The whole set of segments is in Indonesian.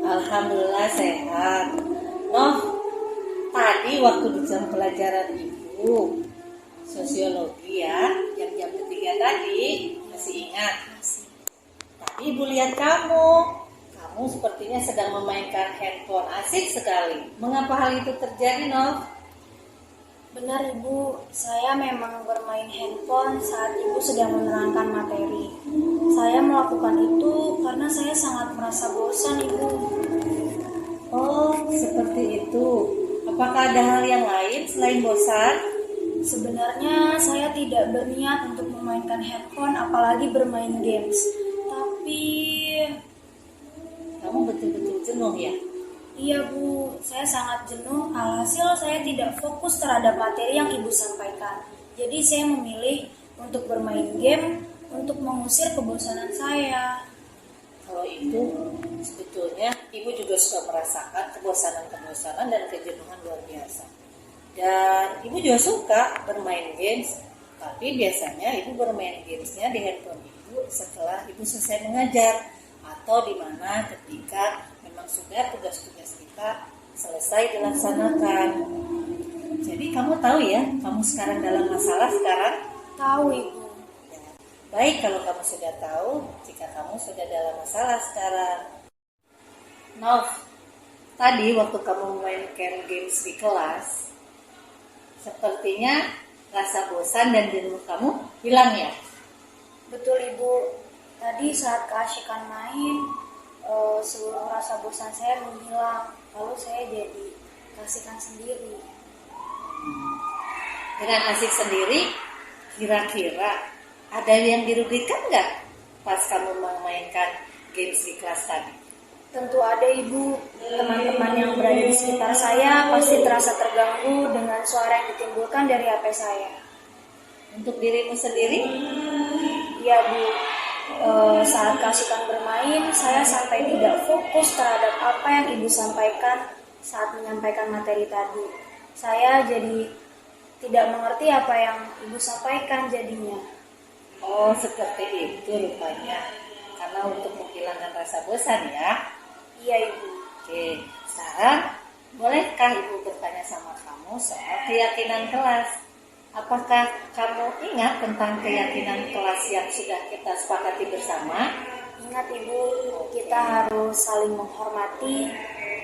Alhamdulillah sehat. Noh, tadi waktu di jam pelajaran ibu sosiologi ya, jam-jam ketiga tadi, masih ingat? Tadi ibu lihat kamu sepertinya sedang memainkan handphone, asik sekali. Mengapa hal itu terjadi, Noh? Benar Ibu, saya memang bermain handphone saat Ibu sedang menerangkan materi. Saya melakukan itu karena saya sangat merasa bosan Ibu. Oh, seperti itu. Apakah ada hal yang lain selain bosan? Sebenarnya saya tidak berniat untuk memainkan handphone apalagi bermain games. Tapi Kamu betul-betul jenuh ya? iya Bu, saya sangat jenuh, alhasil saya tidak fokus terhadap materi yang Ibu sampaikan. Jadi saya memilih untuk bermain game untuk mengusir kebosanan saya. Kalau itu sebetulnya ibu juga suka merasakan kebosanan dan kejenuhan luar biasa. Dan ibu juga suka bermain games, tapi biasanya ibu bermain gamesnya di handphone ibu setelah ibu selesai mengajar atau di mana ketika memang sudah tugas-tugas kita selesai dilaksanakan. Jadi kamu tahu ya, kamu sekarang dalam masalah sekarang? Tahu Ibu. Baik kalau kamu sudah tahu, jika kamu sudah dalam masalah sekarang. Nov, tadi waktu kamu memainkan games di kelas, sepertinya rasa bosan dan jenuh kamu hilang ya? Betul Ibu, tadi saat keasikan main, seluruh rasa bosan saya menghilang, lalu saya jadi keasikan sendiri. Dengan asik sendiri, kira-kira ada yang dirugikan nggak pas kamu memainkan games di kelas tadi? Tentu ada Ibu, teman-teman yang berada di sekitar saya pasti terasa terganggu dengan suara yang ditimbulkan dari HP saya. Untuk dirimu sendiri? Ya Bu, saat keasikan bermain, saya sampai tidak fokus terhadap apa yang Ibu sampaikan saat menyampaikan materi tadi. Saya jadi tidak mengerti apa yang Ibu sampaikan jadinya. Oh, seperti itu rupanya. Karena untuk menghilangkan rasa bosan ya. Iya Ibu. Oke, sekarang bolehkah Ibu bertanya sama kamu soal keyakinan kelas? Apakah kamu ingat tentang keyakinan kelas yang sudah kita sepakati bersama? Ingat Ibu, kita harus saling menghormati,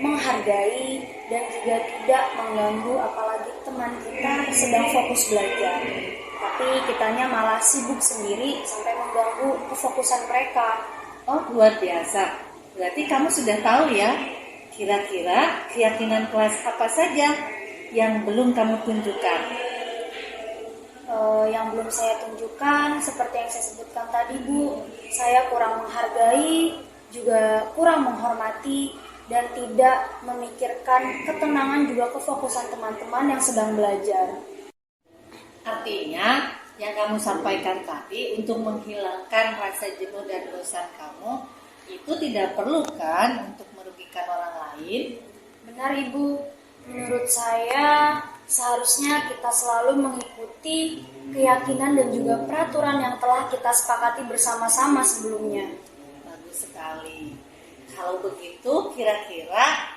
menghargai, dan juga tidak mengganggu apalagi teman kita sedang fokus belajar. Tapi kitanya malah sibuk sendiri sampai mengganggu kefokusan mereka. Oh, luar biasa. Berarti kamu sudah tahu ya, kira-kira keyakinan kelas apa saja yang belum kamu tunjukkan? Yang belum saya tunjukkan seperti yang saya sebutkan tadi Bu, saya kurang menghargai, juga kurang menghormati, dan tidak memikirkan ketenangan juga kefokusan teman-teman yang sedang belajar. Artinya, yang kamu sampaikan tadi untuk menghilangkan rasa jenuh dan bosan kamu, itu tidak perlu kan untuk merugikan orang lain? Benar Ibu, menurut saya seharusnya kita selalu mengikuti keyakinan dan juga peraturan yang telah kita sepakati bersama-sama sebelumnya. Bagus sekali. Kalau begitu, kira-kira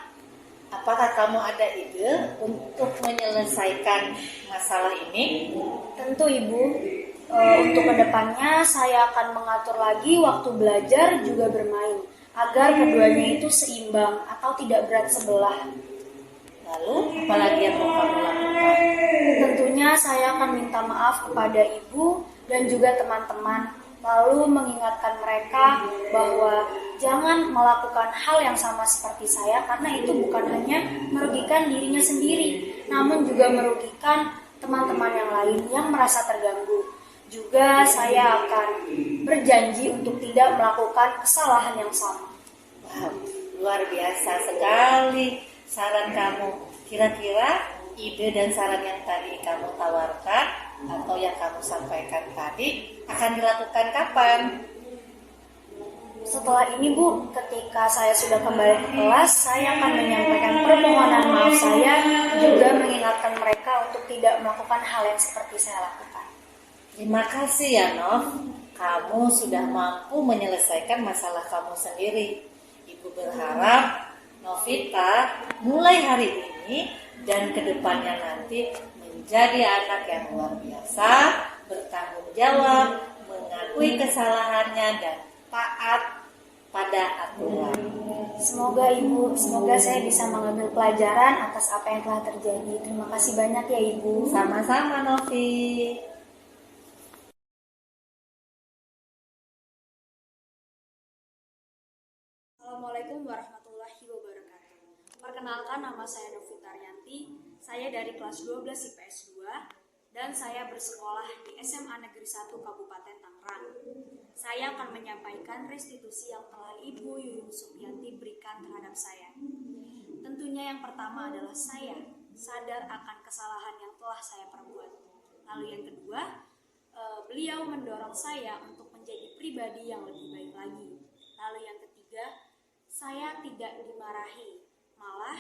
apakah kamu ada ide untuk menyelesaikan masalah ini? Tentu Ibu, untuk kedepannya saya akan mengatur lagi waktu belajar juga bermain agar keduanya itu seimbang atau tidak berat sebelah. Lalu, apalagi yang mau kamu lakukan? Tentunya saya akan minta maaf kepada Ibu dan juga teman-teman, lalu mengingatkan mereka bahwa jangan melakukan hal yang sama seperti saya karena itu bukan hanya merugikan dirinya sendiri, namun juga merugikan teman-teman yang lain yang merasa terganggu. Juga saya akan berjanji untuk tidak melakukan kesalahan yang sama. Wow, luar biasa sekali saran kamu. Kira-kira ide dan saran yang tadi kamu tawarkan atau yang kamu sampaikan tadi akan dilakukan kapan? Setelah ini Bu, ketika saya sudah kembali ke kelas, saya akan menyampaikan permohonan maaf saya, juga mengingatkan mereka untuk tidak melakukan hal yang seperti saya lakukan. Terima kasih ya Nov, kamu sudah mampu menyelesaikan masalah kamu sendiri. Ibu berharap Novita mulai hari ini dan kedepannya nanti menjadi anak yang luar biasa, bertanggung jawab, mengakui kesalahannya dan taat pada aturan. Semoga semoga saya bisa mengambil pelajaran atas apa yang telah terjadi. Terima kasih banyak ya Ibu. Sama-sama Novi. Assalamualaikum warahmatullahi wabarakatuh. Perkenalkan, nama saya Novita Rianti. Saya dari kelas 12 IPS 2 dan saya bersekolah di SMA Negeri 1 Kabupaten Tangerang. Saya akan menyampaikan restitusi yang telah Ibu Yuyun Supianti berikan terhadap saya. Tentunya yang pertama adalah saya sadar akan kesalahan yang telah saya perbuat. Lalu yang kedua, beliau mendorong saya untuk menjadi pribadi yang lebih baik lagi. Lalu yang ketiga, saya tidak dimarahi, malah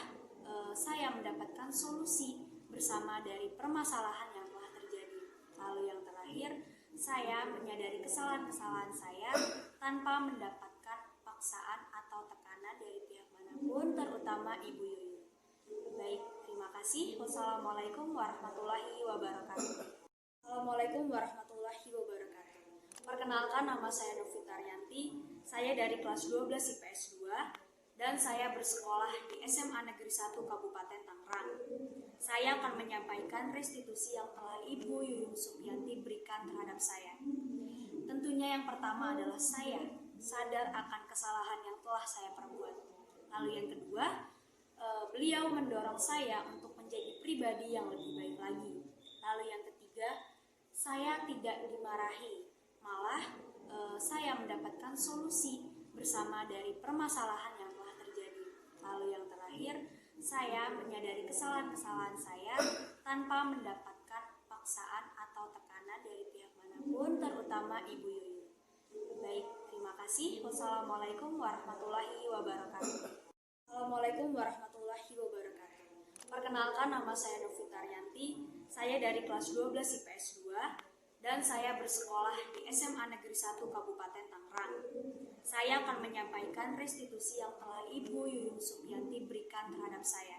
saya mendapatkan solusi bersama dari permasalahan yang telah terjadi. Lalu yang terakhir, saya menyadari kesalahan-kesalahan saya tanpa mendapatkan paksaan atau tekanan dari pihak manapun, terutama Ibu Yuyun. Baik, terima kasih. Wassalamualaikum warahmatullahi wabarakatuh. Assalamualaikum warahmatullahi wabarakatuh. Perkenalkan, nama saya Novita Rianti. Saya dari kelas 12 IPS 2 dan saya bersekolah di SMA Negeri 1 Kabupaten Tangerang. Saya akan menyampaikan restitusi yang telah Ibu Yuyun Supianti berikan terhadap saya. Tentunya yang pertama adalah saya sadar akan kesalahan yang telah saya perbuat. Lalu yang kedua, beliau mendorong saya untuk menjadi pribadi yang lebih baik lagi. Lalu yang ketiga, saya tidak dimarahi, malah saya mendapatkan solusi bersama dari permasalahan yang telah terjadi. Lalu yang terakhir, saya menyadari kesalahan-kesalahan saya tanpa mendapatkan paksaan atau tekanan dari pihak manapun, terutama Ibu Yuyun. Baik, terima kasih. Wassalamualaikum warahmatullahi wabarakatuh. Assalamualaikum warahmatullahi wabarakatuh. Perkenalkan, nama saya Novita Rianti. Saya dari kelas 12 IPS 2 dan saya bersekolah di SMA Negeri 1 Kabupaten Tangerang. Saya akan menyampaikan restitusi yang telah Ibu Yuyun Supianti berikan terhadap saya.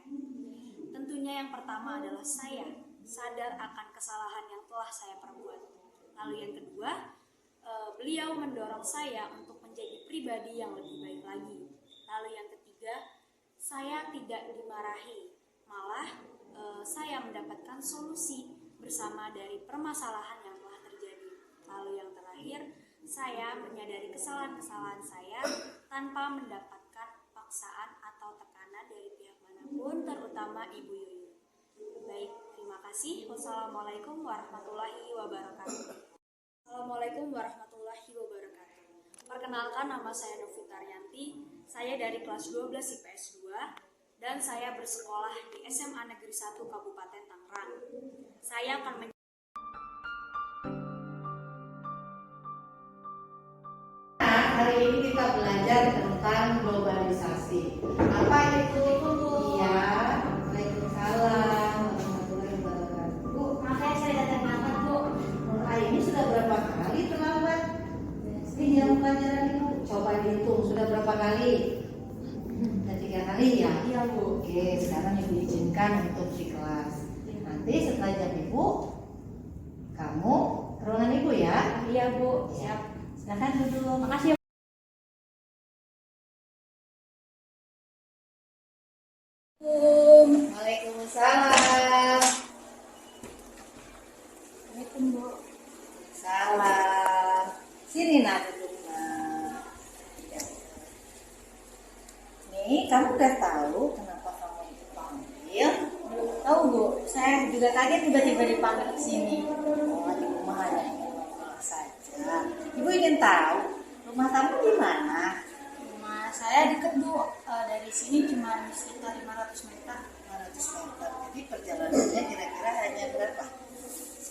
Tentunya yang pertama adalah saya sadar akan kesalahan yang telah saya perbuat. Lalu yang kedua, beliau mendorong saya untuk menjadi pribadi yang lebih baik lagi. Lalu yang ketiga, saya tidak dimarahi, malah saya mendapatkan solusi bersama dari permasalahan yang telah terjadi. Lalu yang terakhir, saya menyadari kesalahan-kesalahan saya tanpa mendapatkan paksaan atau tekanan dari pihak manapun, terutama Ibu Yuyun. Baik, terima kasih. Wassalamualaikum warahmatullahi wabarakatuh. Assalamualaikum warahmatullahi wabarakatuh. Perkenalkan, nama saya Novita Rianti. Saya dari kelas 12 IPS 2 dan saya bersekolah di SMA Negeri 1 Kabupaten Tangerang. Saya akan Hari ini kita belajar tentang globalisasi. Apa itu? Iya. Waalaikumsalam warahmatullahi wabarakatuh. Bu, makanya saya datang lambat, Bu. Ini sudah berapa kali terlambat? Ini jam pelajaran itu. Coba dihitung sudah berapa kali? Sudah 3 kali ya? Iya, Bu. Oke, sekarang Ibu izinkan untuk di kelas. Nanti setelah jam Ibu, kamu ke ruangan Ibu ya? Iya, Bu. Siap. Silakan duduk. Makasih ya. Waalaikumsalam. Assalamualaikum, Bu. Salam. Sini nak duduk nak. Ya. Nih, kamu udah tahu kenapa kamu dipanggil? Belum tahu, Bu. Saya juga kaget tiba-tiba dipanggil ke sini. Oh, di rumah hanya ingin ngobrol saja. Ibu ingin tahu rumah kamu di mana? Rumah saya dekat, Bu. Dari sini cuma sekitar 500 meter. 500 meter. Jadi perjalanannya kira-kira hanya berapa?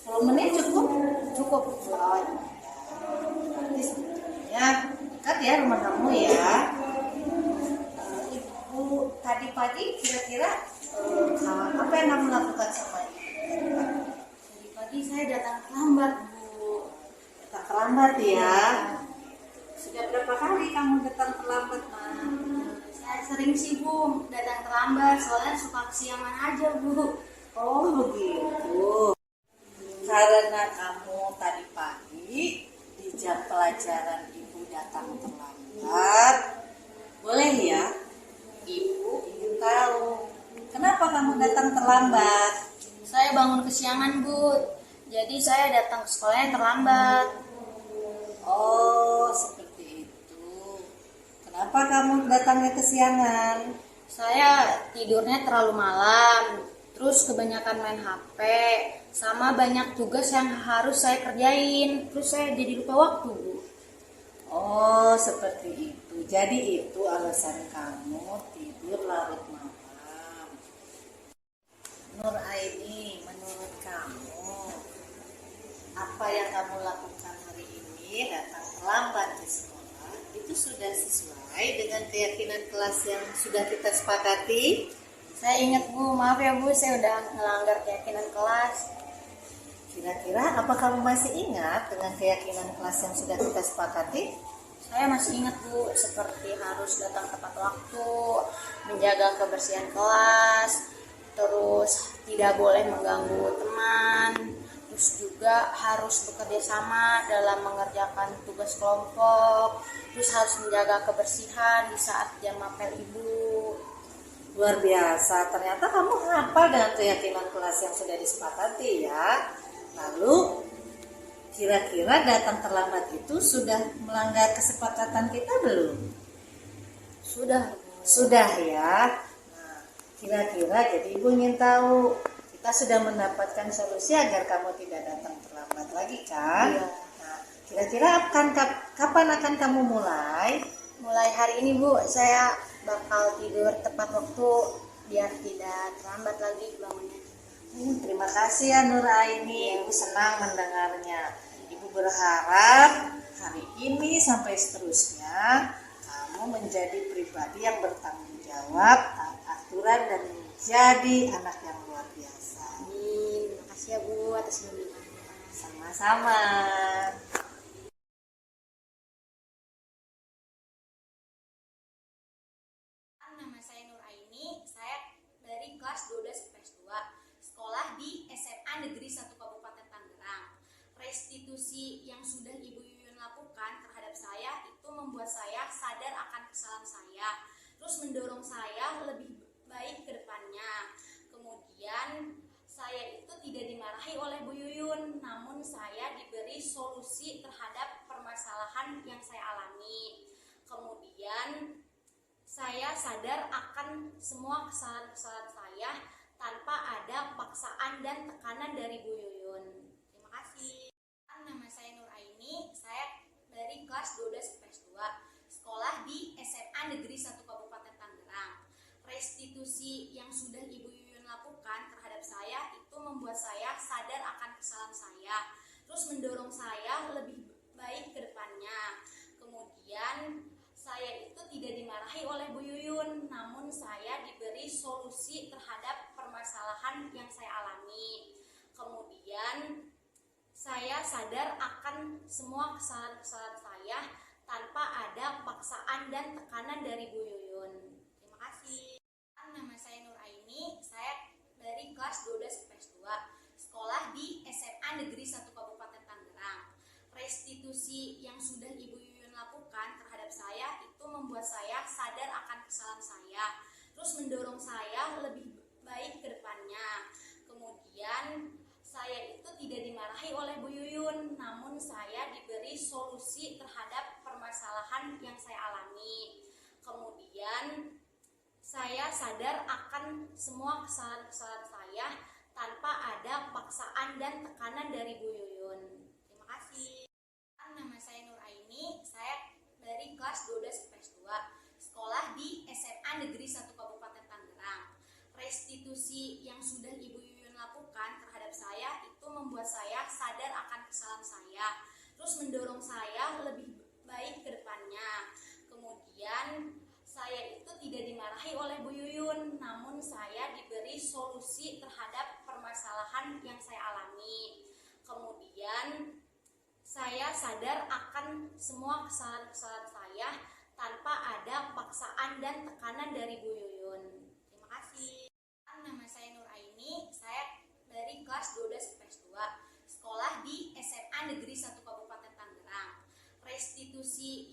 10 menit cukup? Cukup. Oh, ya. Berarti sebetulnya dekat ya rumah kamu ya. Ibu tadi pagi kira-kira apa yang kamu lakukan sama ibu? Tadi pagi saya datang terlambat, Bu. Datang terlambat ya. Sudah berapa kali kamu datang terlambat, Ma? Saya sering sih Bu datang terlambat, soalnya suka kesiangan aja Bu. Oh begitu. Karena kamu tadi pagi di jam pelajaran ibu datang terlambat, boleh ya? Ibu ingin tahu kenapa kamu datang terlambat? Saya bangun kesiangan Bu, jadi saya datang ke sekolahnya terlambat. Oh seperti itu. Kenapa kamu datangnya kesiangan? Saya tidurnya terlalu malam, terus kebanyakan main HP, sama banyak tugas yang harus saya kerjain, terus saya jadi lupa waktu Bu. Oh seperti itu. Jadi itu alasan kamu tidur larut malam. Nur Aini, menurut kamu apa yang kamu lakukan hari ini datang terlambat di sekolah itu sudah sesuai dengan keyakinan kelas yang sudah kita sepakati? Saya ingat Bu, maaf ya Bu, saya udah ngelanggar keyakinan kelas. Kira-kira apa kamu masih ingat dengan keyakinan kelas yang sudah kita sepakati? Saya masih ingat Bu, seperti harus datang tepat waktu, menjaga kebersihan kelas, terus tidak boleh mengganggu teman, terus juga harus bekerja sama dalam mengerjakan tugas kelompok, terus harus menjaga kebersihan di saat jam apel Ibu. Luar biasa, ternyata kamu hafal dengan keyakinan kelas yang sudah disepakati ya. Lalu kira-kira datang terlambat itu sudah melanggar kesepakatan kita belum? Sudah. Sudah ya. Nah, kira-kira jadi ibu ingin tahu, kita sudah mendapatkan solusi agar kamu tidak datang terlambat lagi kan? Iya. Nah, kira-kira kapan akan kamu mulai? Mulai hari ini Bu, saya bakal tidur tepat waktu biar tidak terlambat lagi bangunnya. Terima kasih ya Nur Aini, ibu senang mendengarnya. Ibu berharap hari ini sampai seterusnya kamu menjadi pribadi yang bertanggung jawab, taat aturan dan menjadi anak yang luar biasa. Amin. Terima kasih ya Bu atas bimbingannya. Sama-sama. Nama saya Nur Aini, saya dari kelas 12 IPS 2, sekolah di SMA Negeri 1 Kabupaten Tangerang. Restitusi yang sudah Ibu Yuyun lakukan terhadap saya itu membuat saya sadar akan kesalahan saya, terus mendorong saya lebih baik ke depannya. Kemudian saya itu tidak dimarahi oleh Bu Yuyun, namun saya diberi solusi terhadap permasalahan yang saya alami. Kemudian saya sadar akan semua kesalahan-kesalahan saya tanpa ada paksaan dan tekanan dari Bu Yuyun. Terima kasih. Nama saya Nur Aini, saya dari kelas 12 IPS 2, sekolah di SMA Negeri 1 Kabupaten Tangerang. Restitusi yang sudah Ibu Yuyun lakukan terhadap saya itu membuat saya sadar akan kesalahan saya, terus mendorong saya lebih baik ke depannya. Kemudian saya itu tidak dimarahi oleh Bu Yuyun, namun saya diberi solusi terhadap permasalahan yang saya alami. Kemudian saya sadar akan semua kesalahan-kesalahan saya tanpa ada paksaan dan tekanan dari Bu Yuyun. Terima kasih. Nama saya Nur Aini, saya dari kelas 12 IPS 2, sekolah di SMA Negeri 1 Kabupaten Tangerang. Restitusi yang sudah Ibu Yuyun lakukan terhadap saya itu membuat saya sadar akan kesalahan saya, terus mendorong saya lebih baik ke depannya. Kemudian saya itu tidak dimarahi oleh Bu Yuyun, namun saya diberi solusi terhadap permasalahan yang saya alami. Kemudian saya sadar akan semua kesalahan-kesalahan saya tanpa ada paksaan dan tekanan dari Bu Yuyun. Terima kasih. Nama saya Nur Aini, saya dari kelas 12 IPS 2, sekolah di SMA Negeri 1 Kabupaten Tangerang. Restitusi yang sudah Ibu Yuyun lakukan terhadap saya itu membuat saya sadar akan kesalahan saya, terus mendorong saya lebih baik ke depannya. Kemudian saya itu tidak dimarahi oleh Bu Yuyun, namun saya diberi solusi terhadap permasalahan yang saya alami. Kemudian saya sadar akan semua kesalahan-kesalahan saya tanpa ada paksaan paksaan dan tekanan dari Bu Yuyun. Terima kasih. Nama saya Nur Aini, saya dari kelas 12 IPS 2, sekolah di SMA Negeri 1 Kabupaten Tangerang. Restitusi